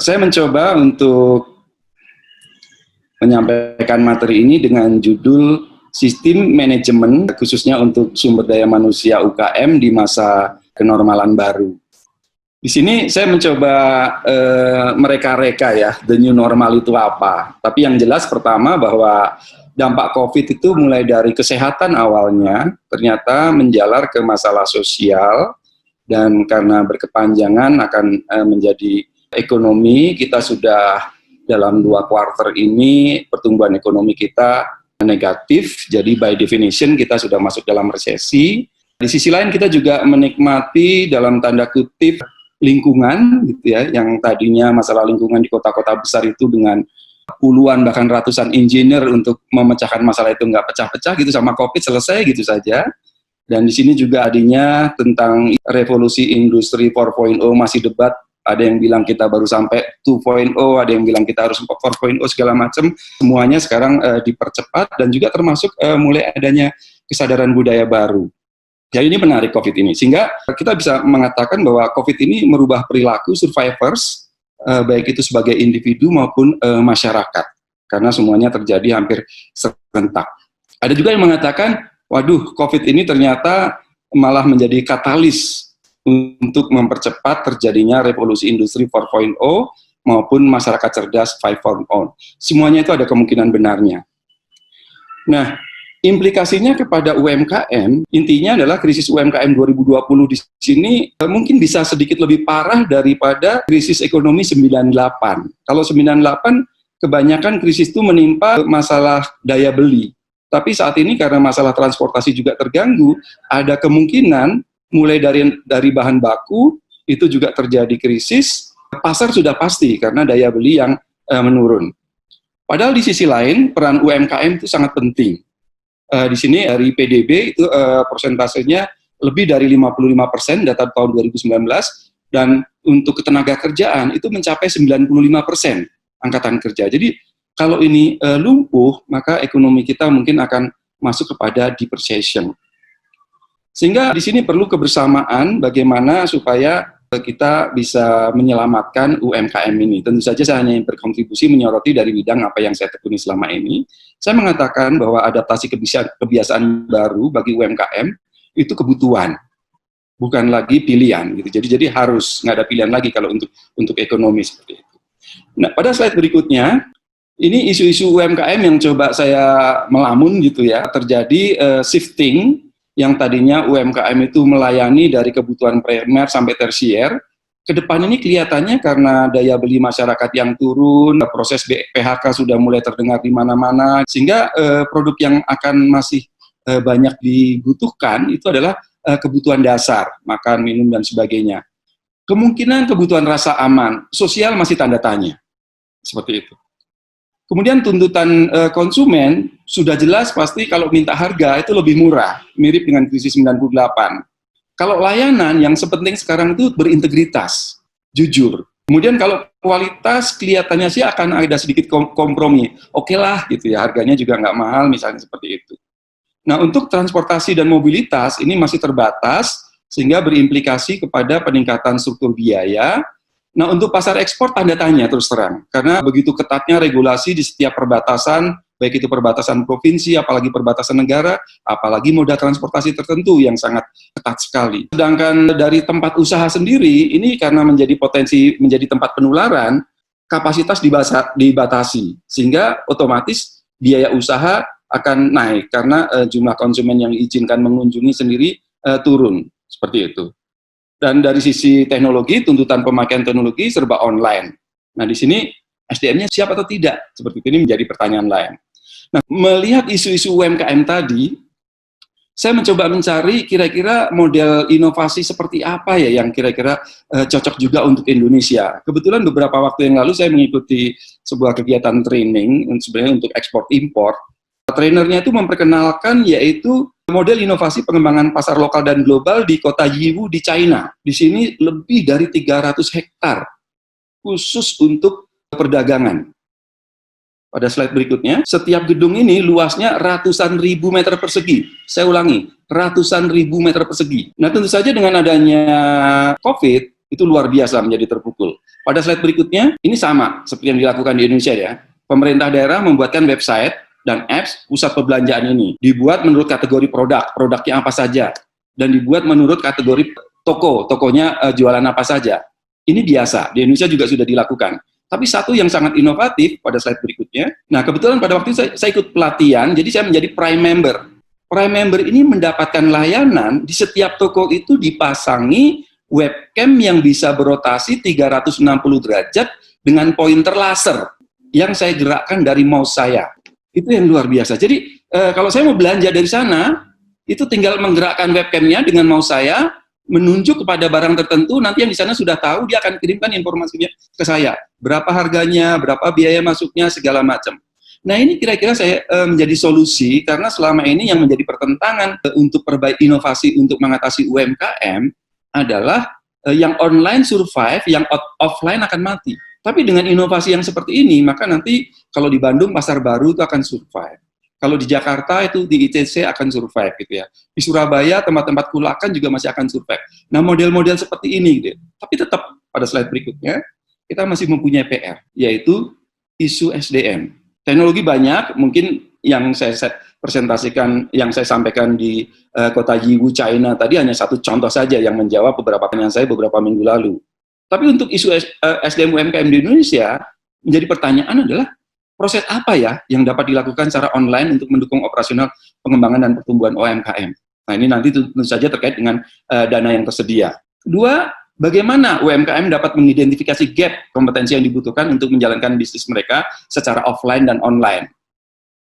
Saya mencoba untuk menyampaikan materi ini dengan judul Sistem Manajemen khususnya untuk Sumber Daya Manusia UKM di masa kenormalan baru. Di sini saya mencoba mereka-reka ya, the new normal itu apa. Tapi yang jelas pertama bahwa dampak COVID itu mulai dari kesehatan awalnya, ternyata menjalar ke masalah sosial, dan karena berkepanjangan akan menjadi ekonomi. Kita sudah dalam 2 kuartal ini pertumbuhan ekonomi kita negatif, jadi by definition kita sudah masuk dalam resesi. Di sisi lain kita juga menikmati dalam tanda kutip lingkungan gitu ya, yang tadinya masalah lingkungan di kota-kota besar itu dengan puluhan bahkan ratusan engineer untuk memecahkan masalah itu nggak pecah-pecah gitu, sama COVID selesai gitu saja. Dan di sini juga adanya tentang revolusi industri 4.0 masih debat, ada yang bilang kita baru sampai 2.0, ada yang bilang kita harus 4.0 segala macam. Semuanya sekarang dipercepat dan juga termasuk mulai adanya kesadaran budaya baru. Jadi ini menarik COVID ini, sehingga kita bisa mengatakan bahwa COVID ini merubah perilaku survivors, baik itu sebagai individu maupun masyarakat, karena semuanya terjadi hampir serentak. Ada juga yang mengatakan, waduh, COVID ini ternyata malah menjadi katalis untuk mempercepat terjadinya revolusi industri 4.0 maupun masyarakat cerdas 5.0. Semuanya itu ada kemungkinan benarnya. Nah, implikasinya kepada UMKM, intinya adalah krisis UMKM 2020 di sini mungkin bisa sedikit lebih parah daripada krisis ekonomi 98. Kalau 98, kebanyakan krisis itu menimpa masalah daya beli. Tapi saat ini karena masalah transportasi juga terganggu, ada kemungkinan mulai dari bahan baku, itu juga terjadi krisis, pasar sudah pasti karena daya beli yang menurun. Padahal di sisi lain, peran UMKM itu sangat penting. Di sini dari PDB itu persentasenya lebih dari 55% data tahun 2019, dan untuk ketenaga kerjaan itu mencapai 95% angkatan kerja. Jadi kalau ini lumpuh, maka ekonomi kita mungkin akan masuk kepada depreciation. Sehingga di sini perlu kebersamaan bagaimana supaya kita bisa menyelamatkan UMKM ini. Tentu saja saya hanya berkontribusi menyoroti dari bidang apa yang saya tekuni selama ini. Saya mengatakan bahwa adaptasi kebiasaan baru bagi UMKM itu kebutuhan, bukan lagi pilihan gitu. Jadi harus, nggak ada pilihan lagi kalau untuk ekonomi seperti itu. Nah, pada slide berikutnya, ini isu-isu UMKM yang coba saya melamun gitu ya. Terjadi shifting yang tadinya UMKM itu melayani dari kebutuhan primer sampai tersier, ke depan ini kelihatannya karena daya beli masyarakat yang turun, proses PHK sudah mulai terdengar di mana-mana, sehingga produk yang akan masih banyak dibutuhkan itu adalah kebutuhan dasar, makan, minum, dan sebagainya. Kemungkinan kebutuhan rasa aman, sosial masih tanda tanya, seperti itu. Kemudian tuntutan konsumen sudah jelas pasti kalau minta harga itu lebih murah, mirip dengan krisis 98. Kalau layanan yang sepenting sekarang itu berintegritas, jujur. Kemudian kalau kualitas kelihatannya sih akan ada sedikit kompromi. Oke lah gitu ya, harganya juga nggak mahal misalnya seperti itu. Nah, untuk transportasi dan mobilitas ini masih terbatas sehingga berimplikasi kepada peningkatan struktur biaya. Nah, untuk pasar ekspor tanda tanya terus terang, karena begitu ketatnya regulasi di setiap perbatasan, baik itu perbatasan provinsi, apalagi perbatasan negara, apalagi moda transportasi tertentu yang sangat ketat sekali. Sedangkan dari tempat usaha sendiri, ini karena menjadi potensi menjadi tempat penularan, kapasitas dibatasi, sehingga otomatis biaya usaha akan naik, karena jumlah konsumen yang diizinkan mengunjungi sendiri turun, seperti itu. Dan dari sisi teknologi, tuntutan pemakaian teknologi serba online. Nah, di sini SDM-nya siap atau tidak? Seperti ini menjadi pertanyaan lain. Nah, melihat isu-isu UMKM tadi, saya mencoba mencari kira-kira model inovasi seperti apa ya yang kira-kira cocok juga untuk Indonesia. Kebetulan beberapa waktu yang lalu saya mengikuti sebuah kegiatan training sebenarnya untuk ekspor-impor. Trainernya itu memperkenalkan yaitu model inovasi pengembangan pasar lokal dan global di kota Yiwu di China. Di sini lebih dari 300 hektar khusus untuk perdagangan. Pada slide berikutnya, setiap gedung ini luasnya ratusan ribu meter persegi. Saya ulangi, ratusan ribu meter persegi. Nah, tentu saja dengan adanya COVID, Itu luar biasa menjadi terpukul. Pada slide berikutnya, ini sama seperti yang dilakukan di Indonesia ya. Pemerintah daerah membuatkan website dan apps pusat perbelanjaan ini. Dibuat menurut kategori produk, produknya apa saja. Dan dibuat menurut kategori toko, tokonya jualan apa saja. Ini biasa, di Indonesia juga sudah dilakukan. Tapi satu yang sangat inovatif pada slide berikutnya, nah kebetulan pada waktu itu saya ikut pelatihan, jadi saya menjadi Prime Member. Prime Member ini mendapatkan layanan, di setiap toko itu dipasangi webcam yang bisa berotasi 360 derajat dengan pointer laser yang saya gerakkan dari mouse saya. Itu yang luar biasa. Jadi kalau saya mau belanja dari sana, itu tinggal menggerakkan webcamnya dengan mouse saya, menunjuk kepada barang tertentu, nanti yang di sana sudah tahu, dia akan kirimkan informasinya ke saya. Berapa harganya, berapa biaya masuknya, segala macam. Nah ini kira-kira saya menjadi solusi, karena selama ini yang menjadi pertentangan untuk perbaiki inovasi untuk mengatasi UMKM adalah yang online survive, yang offline akan mati. Tapi dengan inovasi yang seperti ini, maka nanti kalau di Bandung, Pasar Baru itu akan survive. Kalau di Jakarta itu di ITC akan survive gitu ya. Di Surabaya tempat-tempat kulakan juga masih akan survive. Nah model-model seperti ini gitu. Tapi tetap pada slide berikutnya, kita masih mempunyai PR, yaitu isu SDM. Teknologi banyak, mungkin yang saya presentasikan, yang saya sampaikan di kota Yiwu, China tadi hanya satu contoh saja yang menjawab beberapa pertanyaan saya beberapa minggu lalu. Tapi untuk isu SDM UMKM di Indonesia, menjadi pertanyaan adalah proses apa ya yang dapat dilakukan secara online untuk mendukung operasional pengembangan dan pertumbuhan UMKM. Nah ini nanti tentu saja terkait dengan dana yang tersedia. Kedua, bagaimana UMKM dapat mengidentifikasi gap kompetensi yang dibutuhkan untuk menjalankan bisnis mereka secara offline dan online.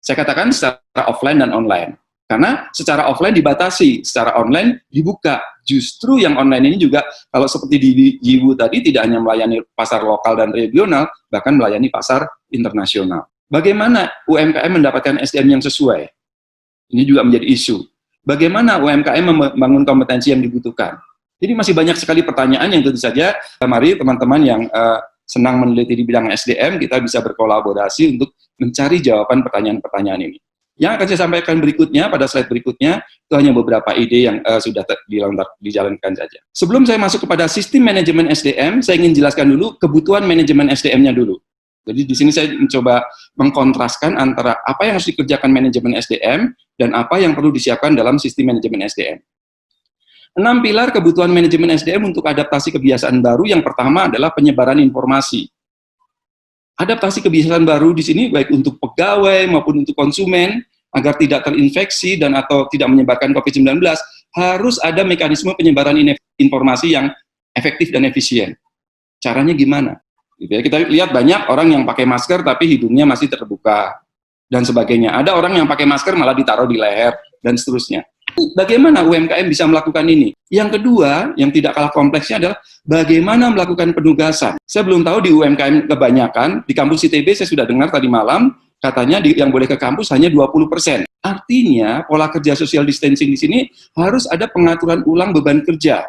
Saya katakan secara offline dan online. Karena secara offline dibatasi, secara online dibuka. Justru yang online ini juga, kalau seperti di Yiwu tadi, tidak hanya melayani pasar lokal dan regional, bahkan melayani pasar internasional. Bagaimana UMKM mendapatkan SDM yang sesuai? Ini juga menjadi isu. Bagaimana UMKM membangun kompetensi yang dibutuhkan? Jadi masih banyak sekali pertanyaan yang tentu saja, mari teman-teman yang senang meneliti di bidang SDM, kita bisa berkolaborasi untuk mencari jawaban pertanyaan-pertanyaan ini. Yang akan saya sampaikan berikutnya, pada slide berikutnya, itu hanya beberapa ide yang sudah dijalankan saja. Sebelum saya masuk kepada sistem manajemen SDM, saya ingin jelaskan dulu kebutuhan manajemen SDM-nya dulu. Jadi di sini saya mencoba mengkontraskan antara apa yang harus dikerjakan manajemen SDM dan apa yang perlu disiapkan dalam sistem manajemen SDM. 6 pilar kebutuhan manajemen SDM untuk adaptasi kebiasaan baru. Yang pertama adalah penyebaran informasi. Adaptasi kebiasaan baru di sini baik untuk pegawai maupun untuk konsumen agar tidak terinfeksi dan atau tidak menyebarkan COVID-19, harus ada mekanisme penyebaran informasi yang efektif dan efisien. Caranya gimana? Gitu ya. Kita lihat banyak orang yang pakai masker tapi hidungnya masih terbuka dan sebagainya. Ada orang yang pakai masker malah ditaruh di leher dan seterusnya. Bagaimana UMKM bisa melakukan ini? Yang kedua, yang tidak kalah kompleksnya adalah bagaimana melakukan penugasan. Saya belum tahu di UMKM kebanyakan, di kampus ITB saya sudah dengar tadi malam, katanya yang boleh ke kampus hanya 20%. Artinya, pola kerja social distancing di sini harus ada pengaturan ulang beban kerja.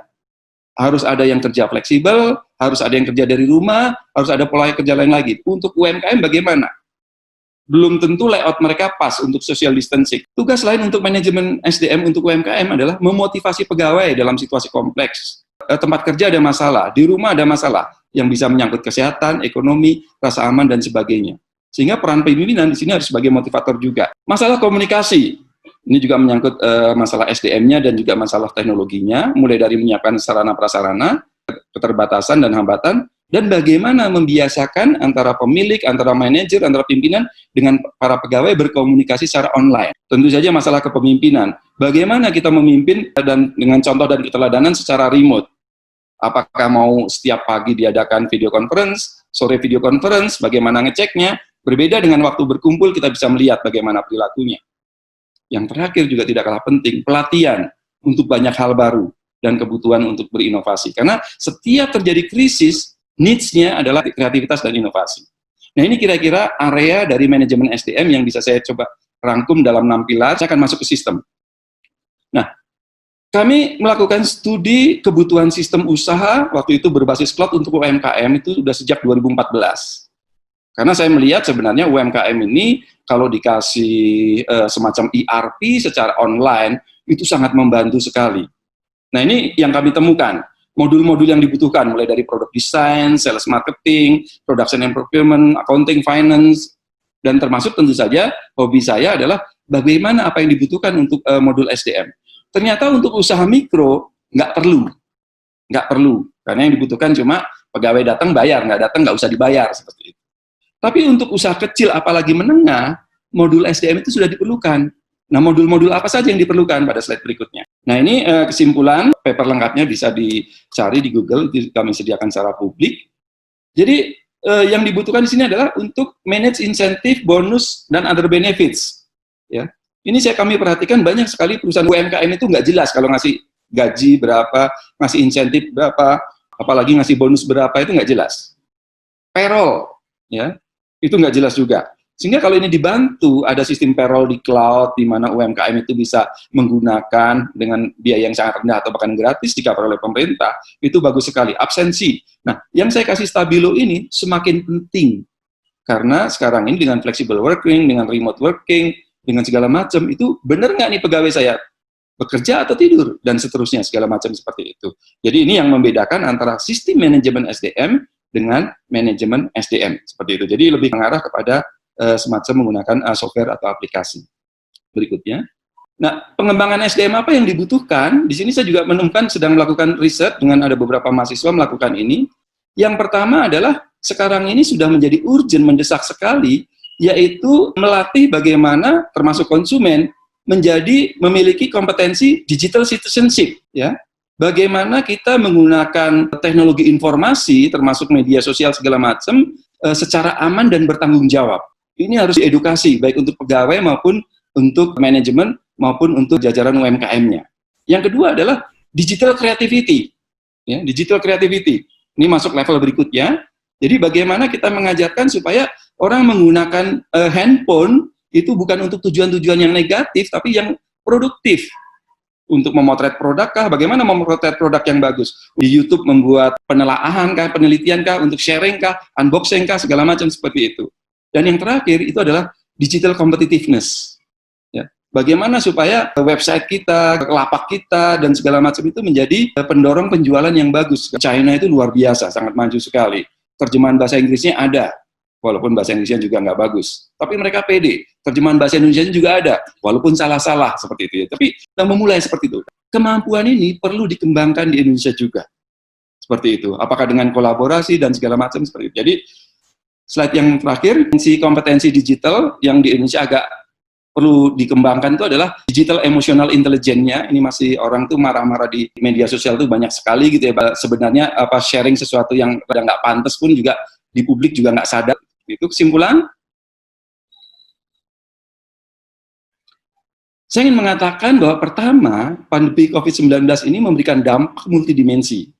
Harus ada yang kerja fleksibel, harus ada yang kerja dari rumah, harus ada pola kerja lain lagi. Untuk UMKM bagaimana? Belum tentu layout mereka pas untuk social distancing. Tugas lain untuk manajemen SDM untuk UMKM adalah memotivasi pegawai dalam situasi kompleks. Tempat kerja ada masalah, di rumah ada masalah, yang bisa menyangkut kesehatan, ekonomi, rasa aman, dan sebagainya. Sehingga peran pimpinan di sini harus sebagai motivator juga. Masalah komunikasi, ini juga menyangkut masalah SDM-nya dan juga masalah teknologinya, mulai dari menyiapkan sarana-prasarana, keterbatasan dan hambatan, dan bagaimana membiasakan antara pemilik, antara manajer, antara pimpinan dengan para pegawai berkomunikasi secara online. Tentu saja masalah kepemimpinan. Bagaimana kita memimpin dan dengan contoh dan keteladanan secara remote. Apakah mau setiap pagi diadakan video conference, sore video conference, bagaimana ngeceknya. Berbeda dengan waktu berkumpul, kita bisa melihat bagaimana perilakunya. Yang terakhir juga tidak kalah penting, pelatihan untuk banyak hal baru dan kebutuhan untuk berinovasi. Karena setiap terjadi krisis, needs-nya adalah kreativitas dan inovasi. Nah ini kira-kira area dari manajemen SDM yang bisa saya coba rangkum dalam 6 pilar. Saya akan masuk ke sistem. Nah, kami melakukan studi kebutuhan sistem usaha, waktu itu berbasis cloud untuk UMKM itu sudah sejak 2014. Karena saya melihat sebenarnya UMKM ini kalau dikasih semacam ERP secara online, itu sangat membantu sekali. Nah ini yang kami temukan. modul-modul yang dibutuhkan, mulai dari product design, sales marketing, production and procurement, accounting, finance, dan termasuk tentu saja hobi saya adalah bagaimana apa yang dibutuhkan untuk modul SDM. Ternyata untuk usaha mikro nggak perlu, karena yang dibutuhkan cuma pegawai datang bayar, nggak datang nggak usah dibayar, seperti itu. Tapi untuk usaha kecil, apalagi menengah, modul SDM itu sudah diperlukan. Nah, modul-modul apa saja yang diperlukan pada slide berikutnya. Nah, ini kesimpulan, paper lengkapnya bisa dicari di Google, kami sediakan secara publik. Jadi, yang dibutuhkan di sini adalah untuk manage insentif, bonus, dan other benefits. Ya. Ini kami perhatikan banyak sekali perusahaan UMKM itu nggak jelas kalau ngasih gaji berapa, ngasih insentif berapa, apalagi ngasih bonus berapa, itu nggak jelas. Payroll, ya, itu nggak jelas juga. Sehingga kalau ini dibantu, ada sistem payroll di cloud, di mana UMKM itu bisa menggunakan dengan biaya yang sangat rendah atau bahkan gratis di-cover oleh pemerintah, itu bagus sekali. Absensi. Nah, yang saya kasih stabilo ini semakin penting. Karena sekarang ini dengan flexible working, dengan remote working, dengan segala macam, itu benar nggak nih pegawai saya bekerja atau tidur, dan seterusnya, segala macam seperti itu. Jadi ini yang membedakan antara sistem manajemen SDM dengan manajemen SDM, seperti itu. Jadi lebih mengarah kepada semacam menggunakan software atau aplikasi. Berikutnya. Nah, pengembangan SDM apa yang dibutuhkan? Di sini saya juga menemukan sedang melakukan riset dengan ada beberapa mahasiswa melakukan ini. Yang pertama adalah sekarang ini sudah menjadi urgent, mendesak sekali, yaitu melatih bagaimana termasuk konsumen menjadi memiliki kompetensi digital citizenship, ya. Bagaimana kita menggunakan teknologi informasi termasuk media sosial segala macam secara aman dan bertanggung jawab. Ini harus diedukasi, baik untuk pegawai maupun untuk manajemen, maupun untuk jajaran UMKM-nya. Yang kedua adalah digital creativity. Ya, digital creativity. Ini masuk level berikutnya. Jadi bagaimana kita mengajarkan supaya orang menggunakan handphone itu bukan untuk tujuan-tujuan yang negatif, tapi yang produktif. Untuk memotret produk kah? Bagaimana memotret produk yang bagus? Di YouTube membuat penelaahan kah, penelitian kah, untuk sharing kah, unboxing kah, segala macam seperti itu. Dan yang terakhir itu adalah digital competitiveness. Ya. Bagaimana supaya website kita, lapak kita, dan segala macam itu menjadi pendorong penjualan yang bagus. China itu luar biasa, sangat maju sekali. Terjemahan bahasa Inggrisnya ada, walaupun bahasa Inggrisnya juga nggak bagus. Tapi mereka pede. Terjemahan bahasa Indonesia juga ada, walaupun salah-salah seperti itu. Ya. Tapi kita memulai seperti itu. Kemampuan ini perlu dikembangkan di Indonesia juga. Seperti itu. Apakah dengan kolaborasi dan segala macam seperti itu. Jadi, slide yang terakhir, kompetensi digital yang di Indonesia agak perlu dikembangkan itu adalah digital emotional intelligence-nya. Ini masih orang tuh marah-marah di media sosial tuh banyak sekali gitu ya. Sebenarnya apa sharing sesuatu yang nggak pantas pun juga di publik juga nggak sadar. Itu kesimpulan. Saya ingin mengatakan bahwa pertama, pandemi COVID-19 ini memberikan dampak multidimensi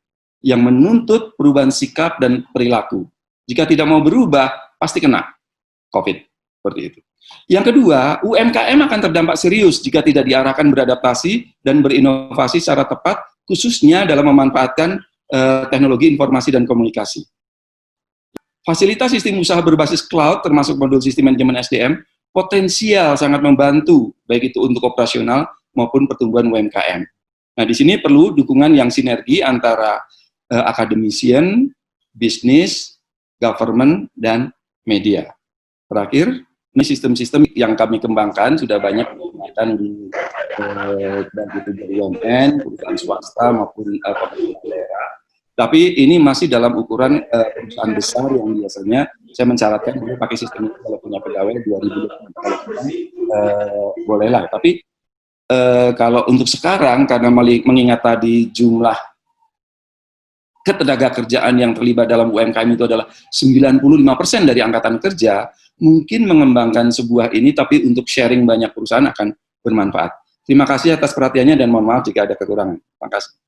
yang menuntut perubahan sikap dan perilaku. Jika tidak mau berubah, pasti kena COVID. Seperti itu. Yang kedua, UMKM akan terdampak serius jika tidak diarahkan beradaptasi dan berinovasi secara tepat, khususnya dalam memanfaatkan teknologi informasi dan komunikasi. Fasilitas sistem usaha berbasis cloud, termasuk modul sistem manajemen SDM, potensial sangat membantu, baik itu untuk operasional maupun pertumbuhan UMKM. Nah, di sini perlu dukungan yang sinergi antara akademisian, bisnis, government, dan media. Terakhir, ini sistem-sistem yang kami kembangkan sudah banyak kegiatan di baik itu dari BUMN, perusahaan swasta maupun pemerintah daerah. Tapi ini masih dalam ukuran perusahaan besar yang biasanya saya mencaratkan boleh pakai sistem itu kalau punya pegawai 2.000 bolehlah. Tapi kalau untuk sekarang karena mengingat tadi jumlah ketenaga kerjaan yang terlibat dalam UMKM itu adalah 95% dari angkatan kerja, mungkin mengembangkan sebuah ini, tapi untuk sharing banyak perusahaan akan bermanfaat. Terima kasih atas perhatiannya dan mohon maaf jika ada kekurangan. Terima kasih.